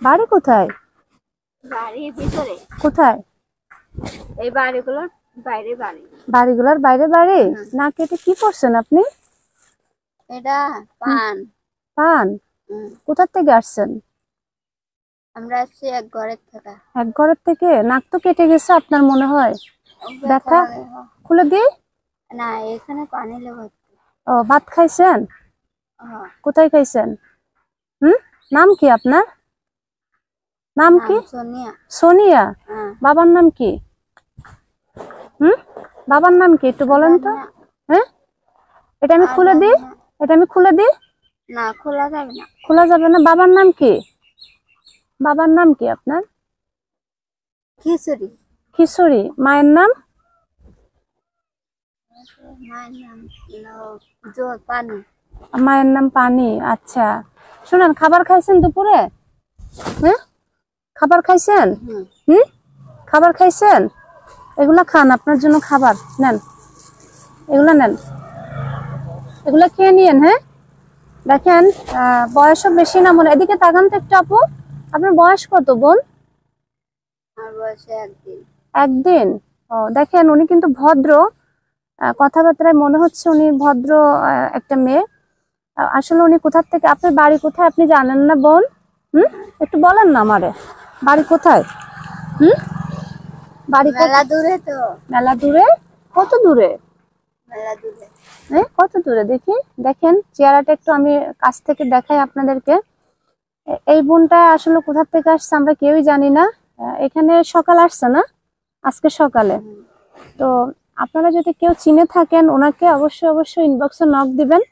বাড়ি কোথায়? বাড়ির ভিতরে। কোথায়? এই বাড়িগুলোর বাইরে বাড়ি। বাড়িগুলোর বাইরে বাড়ি? না কেটে কি করছেন আপনি? এটা পান। পান? কোথা থেকে আসছেন? আমরা আসছি এক ঘরের থেকে। এক ঘরের থেকে? নাক তো কেটে গেছে আপনার মনে হয়। ব্যথা? খুলে দিই? না, এখানে পানি লেগে। ও, ভাত খাইছেন? কোথায় খাইছেন? নাম কি আপনার? নাম কি? সোনিয়া। সোনিয়া? বাবার নাম কি? বাবার নাম কি একটু বলেন তো। হ্যাঁ, এটা আমি খুলে দিই? এটা আমি খুলে দিই? না, খোলা যাবে না। খোলা যাবে না? বাবার নাম কি? বাবার নাম কি আপনার? খিচুড়ি। খিচুড়ি। মায়ের নাম? মায়ের নাম পানি। মায়ের নাম পানি। আচ্ছা, শুনেন, খাবার খাইছেন দুপুরে? হ্যাঁ, খাবার খাইছেন? খাবার খাইছেন? এগুলা খান, আপনার জন্য খাবার নেন, এগুলা নেন, এগুলা খেয়ে নিয়েন। হ্যাঁ, দেখেন বয়সও বেশি না মনে। এদিকে তাকান তো একটু আপু। আপনার বয়স কত বোন? আমার বয়স একদিন। একদিন? ও, দেখেন উনি কিন্তু ভদ্র, কথাবার্তায় মনে হচ্ছে উনি ভদ্র একটা মেয়ে। আসলে উনি কোথা থেকে, আপনার বাড়ি কোথায় আপনি জানেন না বোন? একটু বলেন না আমারে, বাড়ি কোথায়? বাড়ি মেলা দূরে তো। মেলা দূরে? কত দূরে? মেলা দূরে। কত দূরে দেখি? দেখেন চেহারাটা একটু আমি কাছ থেকে দেখাই আপনাদেরকে। এই বোনটা আসলে কোথা থেকে আসছে আমরা কেউই জানি না। এখানে সকাল আসছে না, আজকে সকালে। তো আপনারা যদি কেউ চিনে থাকেন ওনাকে অবশ্যই অবশ্যই ইনবক্সে নক দিবেন।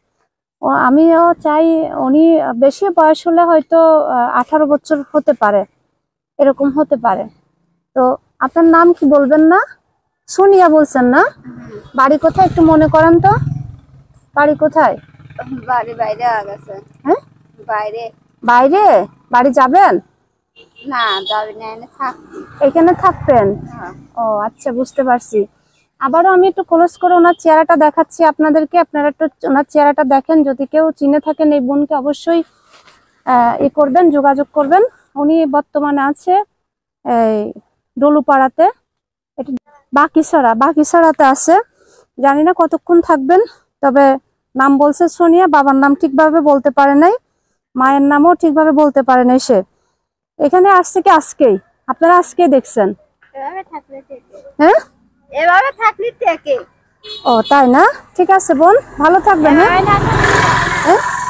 আমিও চাই, উনি বেশি বয়স হলে হয়তো 18 বছর হতে পারে, এরকম হতে পারে। তো আপনার নাম কি বলবেন না? সোনিয়া বলছেন না? বাড়ি কোথায় একটু মনে করেন তো, বাড়ি কোথায়? বাড়ি বাইরে গেছে। হ্যাঁ, বাইরে। বাইরে? বাড়ি যাবেন? না, যাবি না, এখানে থাকবি। এখানে থাকবেন? ও আচ্ছা, বুঝতে পারছি। আবারও আমি একটু ক্লোজ করে ওনার চেহারাটা দেখাচ্ছি আপনাদেরকে, আপনারা একটু ওনার চেহারাটা দেখেন। যদি কেউ চিনে থাকেন এই বোনকে অবশ্যই করবেন, যোগাযোগ করবেন। উনি বর্তমানে আছে এই ডলুপাড়াতে, বাকিছড়াতে আছে। জানি না কতক্ষণ থাকবেন, তবে নাম বলছে সোনিয়া, বাবার নাম ঠিকভাবে বলতে পারে নাই, মায়ের নামও ঠিকভাবে বলতে পারে নাই। সে এখানে আসছে কি আজকেই? আপনারা আজকেই দেখছেন? হ্যাঁ, এভাবে থাকলে থেকে। ও তাই না? ঠিক আছে বোন, ভালো থাকবেন।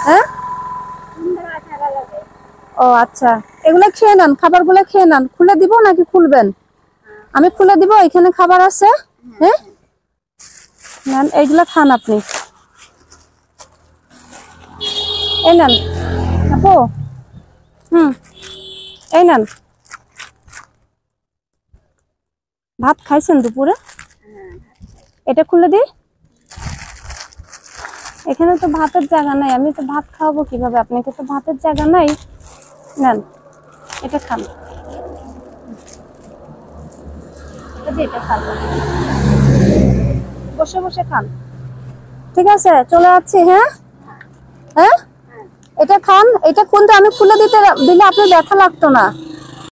হ্যাঁ, ও আচ্ছা, এগুলা খেয়ে নেন, খাবারগুলো খেয়ে নেন। খুলে দিব নাকি খুলবেন? আমি খুলে দিব, এখানে খাবার আছে। হ্যাঁ, নেন, এইগুলা খান আপনি। এই নেন আপু, এই নেন। ভাত খাইছেন দুপুরে? এটা খুলে দিই? এখানে তো ভাতের জায়গা নাই, আমি তো ভাত খাওয়াবো কিভাবে আপনাকে? তো ভাতের জায়গা নাই। নেন, এটা খান, এটা খান, বসে বসে খান। ঠিক আছে, চলে যাচ্ছি। হ্যাঁ হ্যাঁ, এটা খান। এটা কিন্তু আমি খুলে দিলে আপনার ব্যথা লাগতো না।